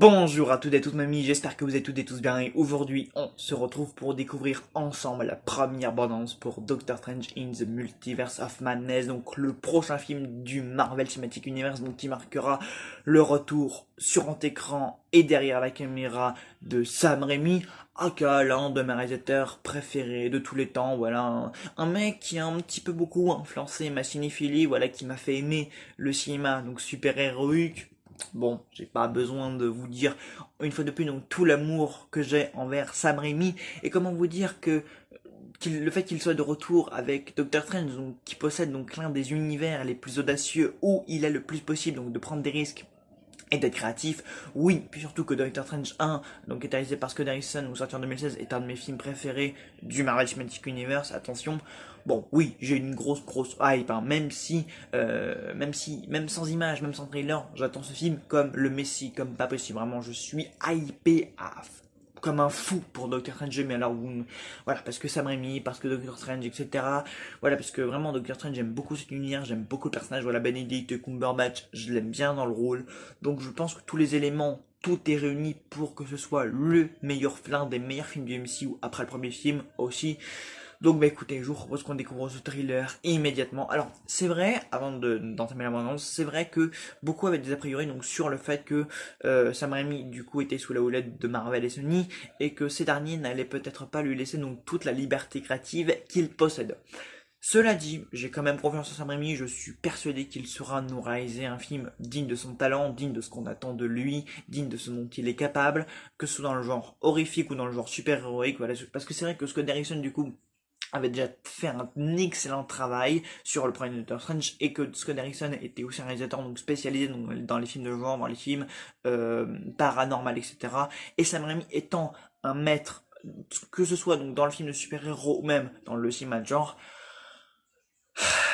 Bonjour à toutes et tous mamie, j'espère que vous êtes toutes et tous bien et aujourd'hui on se retrouve pour découvrir ensemble la première bande-annonce pour Doctor Strange in the Multiverse of Madness, donc le prochain film du Marvel Cinematic Universe, donc qui marquera le retour sur grand écran et derrière la caméra de Sam Raimi, aka l'un de mes réalisateurs préférés de tous les temps, voilà, un mec qui a un petit peu beaucoup influencé ma cinéphilie, voilà, qui m'a fait aimer le cinéma, donc super-héroïque. Bon, j'ai pas besoin de vous dire une fois de plus donc tout l'amour que j'ai envers Sam Raimi et comment vous dire que le fait qu'il soit de retour avec Doctor Strange, donc, qui possède donc l'un des univers les plus audacieux où il a le plus possible donc de prendre des risques et d'être créatif, oui, puis surtout que Doctor Strange 1, donc qui est réalisé par Scott Derrickson, donc sorti en 2016, est un de mes films préférés du Marvel Cinematic Universe, attention. Bon, oui, j'ai une grosse hype, hein, même sans image, même sans trailer, j'attends ce film comme le Messi, comme pas possible, vraiment, je suis hypé comme un fou pour Doctor Strange, mais alors voilà, parce que Sam Raimi, parce que Doctor Strange, etc. Voilà, parce que vraiment Doctor Strange, j'aime beaucoup cet univers, j'aime beaucoup le personnage, voilà, Benedict Cumberbatch, je l'aime bien dans le rôle, donc je pense que tous les éléments, tout est réuni pour que ce soit l'un des meilleurs films du MCU après le premier film aussi. Donc bah écoutez, je vous propose qu'on découvre ce thriller immédiatement. Alors c'est vrai, d'entamer la bande-annonce, c'est vrai que beaucoup avaient des a priori donc sur le fait que Sam Raimi du coup était sous la houlette de Marvel et Sony et que ces derniers n'allaient peut-être pas lui laisser donc toute la liberté créative qu'il possède. Cela dit, j'ai quand même confiance en Sam Raimi, je suis persuadé qu'il saura nous réaliser un film digne de son talent, digne de ce qu'on attend de lui, digne de ce dont il est capable, que ce soit dans le genre horrifique ou dans le genre super-héroïque, voilà, parce que c'est vrai que Scott Derrickson du coup avait déjà fait un excellent travail sur le premier Doctor Strange et que Scott Derrickson était aussi un réalisateur donc spécialisé donc, dans les films de genre, dans les films paranormal, etc. Et Sam Raimi étant un maître, que ce soit donc dans le film de super-héros ou même dans le cinéma de genre,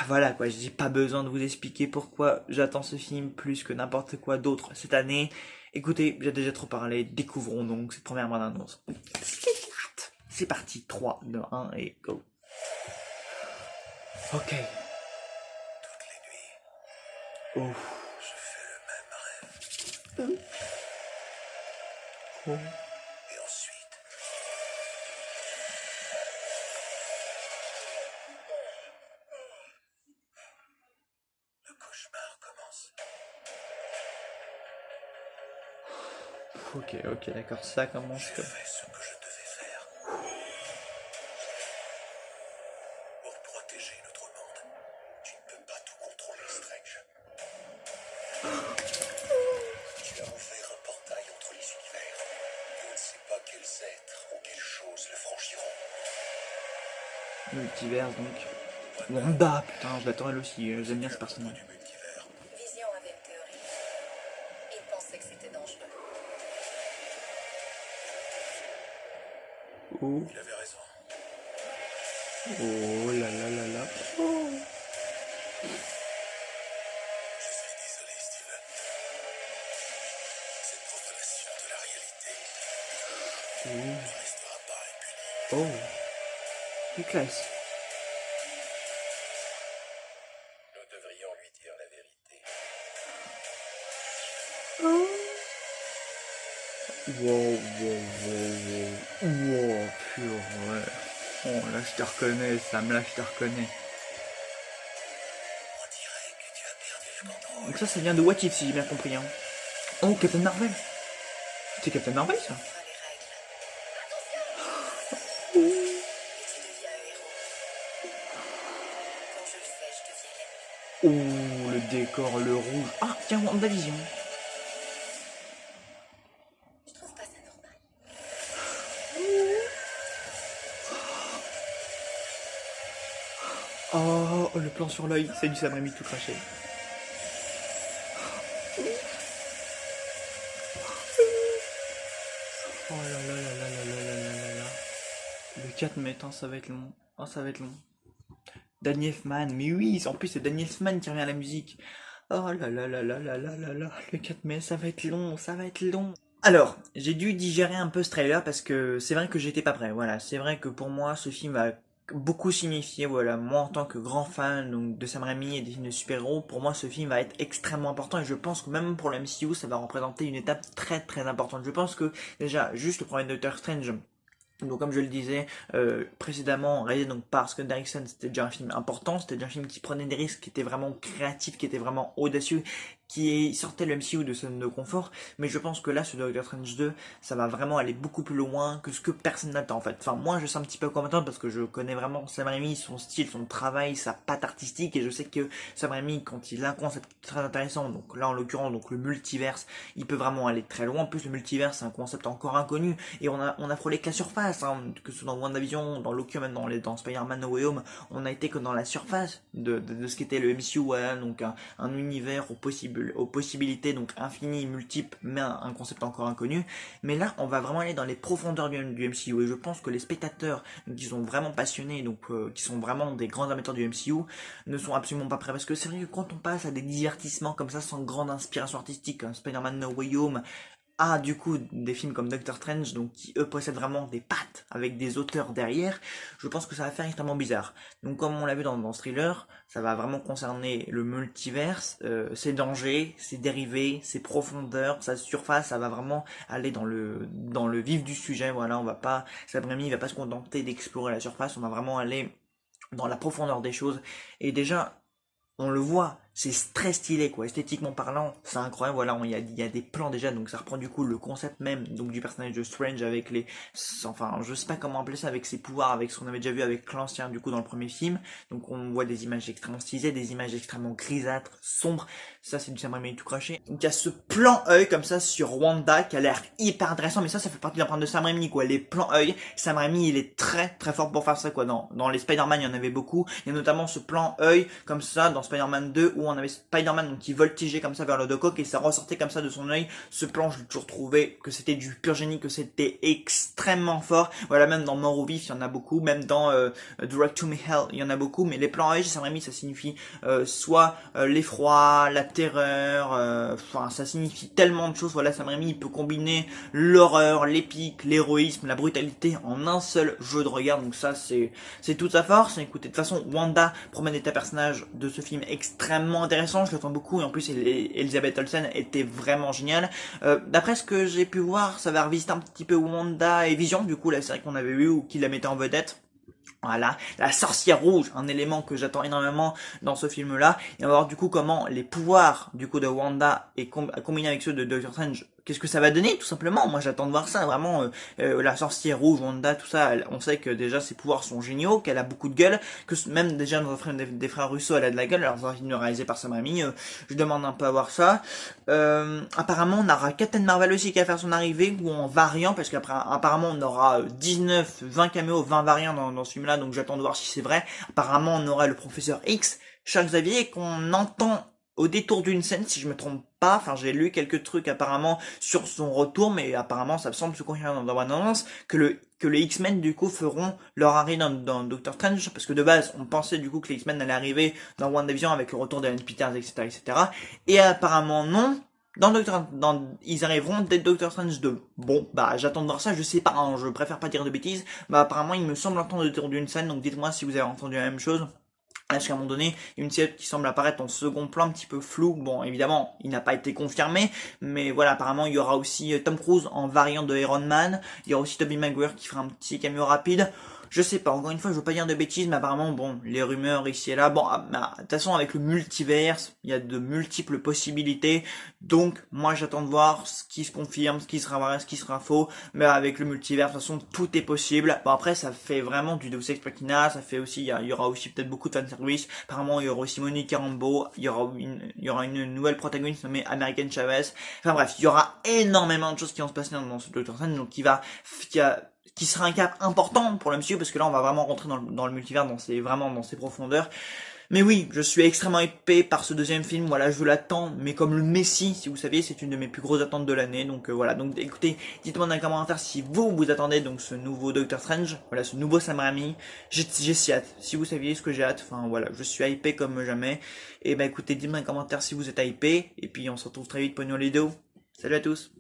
voilà quoi, j'ai pas besoin de vous expliquer pourquoi j'attends ce film plus que n'importe quoi d'autre cette année. Écoutez, j'ai déjà trop parlé, découvrons donc cette première bande-annonce. C'est parti, 3, 2, 1 et go. Ok. Toutes les nuits. Oh. Je fais le même rêve. Oh. Et ensuite. Le cauchemar commence. Ok, d'accord, ça commence. J'ai fait ce que je devais faire. Pour protéger notre monde. Tu ne peux pas tout contrôler, Strange. Tu as ouvert un portail entre les univers. Et on ne sait pas quels êtres ou quelles choses le franchiront. Multivers donc. Wanda, putain, je l'attends elle aussi, j'aime bien ce personnage. Vision avait une théorie. Il pensait que c'était dangereux. Oh. Il avait raison. Oh là là là là. Oh. Je suis désolé, Steven. Cette profanation de la réalité ne restera pas impunie. Oh. C'est classe. Nous devrions lui dire la vérité. Wow, purée. Oh là je te reconnais, Sam, là je te reconnais. On dirait que tu as perdu le contrôle. Donc ça vient de What If si j'ai bien compris. Hein. Oh, Captain Marvel. C'est Captain Marvel ça. Les règles. Et tu deviens un héros. Quand je le fais, je deviens l'ennemi. Oh, le décor, le rouge. Ah, tiens, WandaVision. Je trouve pas ça normal. Oh, le plan sur l'œil, c'est du Sam Raimi tout craché. Oh là là là là là là là là là là. Le 4 mai, hein, ça va être long. Oh, ça va être long. Danny Elfman, mais oui, en plus c'est Danny Elfman qui revient à la musique. Oh là là là là là là là là. Le 4 mai, ça va être long, ça va être long. Alors, j'ai dû digérer un peu ce trailer parce que c'est vrai que j'étais pas prêt. Voilà, c'est vrai que pour moi, ce film beaucoup signifié, voilà, moi en tant que grand fan donc, de Sam Raimi et des films de super-héros, pour moi ce film va être extrêmement important et je pense que même pour le MCU ça va représenter une étape très très importante. Je pense que déjà juste le premier Doctor Strange, donc comme je le disais précédemment, réalisé donc par Scott Derrickson, c'était déjà un film important, c'était déjà un film qui prenait des risques, qui était vraiment créatif, qui était vraiment audacieux, qui sortait le MCU de sa zone de confort, mais je pense que là, ce Doctor Strange 2, ça va vraiment aller beaucoup plus loin que ce que personne n'attend en fait. Enfin, moi je sais un petit peu comment attendre parce que je connais vraiment Sam Raimi, son style, son travail, sa patte artistique, et je sais que Sam Raimi, quand il a un concept très intéressant, donc là en l'occurrence, donc le multiverse, il peut vraiment aller très loin. En plus, le multiverse, c'est un concept encore inconnu, et on a frôlé que la surface, hein, que ce soit dans WandaVision, dans Loki, même dans Spider-Man No Way Home, on a été que dans la surface de ce qu'était le MCU, voilà, donc un univers aux possibilités donc infinies, multiples, mais un concept encore inconnu. Mais là, on va vraiment aller dans les profondeurs du MCU, et je pense que les spectateurs qui sont vraiment passionnés, donc qui sont vraiment des grands amateurs du MCU, ne sont absolument pas prêts, parce que c'est vrai que quand on passe à des divertissements comme ça, sans grande inspiration artistique, hein, Spider-Man No Way Home, du coup des films comme Doctor Strange, donc qui eux possèdent vraiment des pattes avec des auteurs derrière, je pense que ça va faire extrêmement bizarre. Donc comme on l'a vu dans ce thriller, ça va vraiment concerner le multiverse, ses dangers, ses dérivés, ses profondeurs, sa surface, ça va vraiment aller dans le vif du sujet. Voilà, on va pas, Sam Raimi va pas se contenter d'explorer la surface, on va vraiment aller dans la profondeur des choses. Et déjà, on le voit, c'est très stylé quoi, esthétiquement parlant, c'est incroyable. Voilà, il y a des plans déjà, donc ça reprend du coup le concept même donc du personnage de Strange avec enfin je sais pas comment appeler ça, avec ses pouvoirs, avec ce qu'on avait déjà vu avec l'ancien du coup dans le premier film. Donc on voit des images extrêmement stylisées, des images extrêmement grisâtres, sombres, ça c'est du Sam Raimi tout craché. Donc il y a ce plan œil comme ça sur Wanda qui a l'air hyper intéressant, mais ça fait partie de l'empreinte de Sam Raimi quoi, les plans œil. Sam Raimi il est très très fort pour faire ça quoi, dans les Spider-Man il y en avait beaucoup, il y a notamment ce plan œil comme ça dans Spider-Man 2 où on avait Spider-Man donc qui voltigeait comme ça vers le Doc Ock et ça ressortait comme ça de son œil. Ce plan, je l'ai toujours trouvé que c'était du pur génie, que c'était extrêmement fort. Voilà, même dans Mort ou Vif, il y en a beaucoup, même dans Direct to Me Hell, il y en a beaucoup, mais les plans œil, Sam Raimi, ça signifie soit l'effroi, la terreur, enfin ça signifie tellement de choses. Voilà, Sam Raimi, il peut combiner l'horreur, l'épique, l'héroïsme, la brutalité en un seul jeu de regard, donc ça c'est toute sa force. Écoutez, de toute façon, Wanda promet d'être un personnage de ce film extrêmement intéressant, je l'attends beaucoup, et en plus Elizabeth Olsen était vraiment géniale. D'après ce que j'ai pu voir, ça va revisiter un petit peu Wanda et Vision, du coup la série qu'on avait vue ou qui la mettait en vedette. Voilà, la sorcière rouge, un élément que j'attends énormément dans ce film-là. Et on va voir du coup comment les pouvoirs du coup de Wanda et combinés avec ceux de Doctor Strange, qu'est-ce que ça va donner tout simplement. Moi j'attends de voir ça, vraiment la sorcière rouge, Wanda, tout ça, on sait que déjà ses pouvoirs sont géniaux, qu'elle a beaucoup de gueule, que même déjà dans un film des frères Russo elle a de la gueule. Alors dans un film réalisé par Sam Raimi, je demande un peu à voir ça. Apparemment on aura Captain Marvel aussi qui va faire son arrivée, ou en variant, parce qu'apparemment on aura 19, 20 caméos, 20 variants dans ce film-là, donc j'attends de voir si c'est vrai. Apparemment on aura le professeur X, Charles Xavier, qu'on entend au détour d'une scène, si je me trompe pas. Enfin, j'ai lu quelques trucs apparemment sur son retour, mais apparemment ça semble se confirmer dans l'annonce que les X-Men du coup feront leur arrivée dans Doctor Strange, parce que de base on pensait du coup que les X-Men allaient arriver dans WandaVision avec le retour d'Ellen Peters, etc. Et apparemment non. Ils arriveront dès Doctor Strange 2. Bon, bah j'attends de voir ça, je sais pas, hein, je préfère pas dire de bêtises. Bah apparemment il me semble entendre au détour d'une scène, donc dites-moi si vous avez entendu la même chose. Parce qu'à un moment donné, il y a une silhouette qui semble apparaître en second plan, un petit peu flou. Bon, évidemment, il n'a pas été confirmé, mais voilà, apparemment, il y aura aussi Tom Cruise en variant de Iron Man. Il y aura aussi Tobey Maguire qui fera un petit cameo rapide. Je sais pas, encore une fois, je veux pas dire de bêtises, mais apparemment, bon, les rumeurs ici et là, bon, de toute façon, avec le multiverse, il y a de multiples possibilités, donc, moi, j'attends de voir ce qui se confirme, ce qui sera vrai, ce qui sera faux, mais avec le multiverse, de toute façon, tout est possible. Bon, après, ça fait vraiment du Deus Ex Machina, ça fait aussi, il y aura aussi peut-être beaucoup de fanservice, apparemment, il y aura aussi Monica Rambeau, il y aura une nouvelle protagoniste nommée American Chavez, enfin bref, il y aura énormément de choses qui vont se passer dans ce Doctor Strange, donc qui sera un cap important pour le MCU, parce que là on va vraiment rentrer dans le multivers, vraiment dans ses profondeurs. Mais oui, je suis extrêmement épais par ce deuxième film, voilà, je l'attends, mais comme le Messie, si vous saviez, c'est une de mes plus grosses attentes de l'année, donc voilà, donc écoutez, dites-moi dans les commentaires si vous attendez donc ce nouveau Doctor Strange, voilà, ce nouveau Sam Raimi, j'ai si hâte, si vous saviez ce que j'ai hâte, enfin voilà, je suis hypé comme jamais, et bah écoutez, dites-moi dans les commentaires si vous êtes hypé, et puis on se retrouve très vite pour une nouvelle vidéo, salut à tous.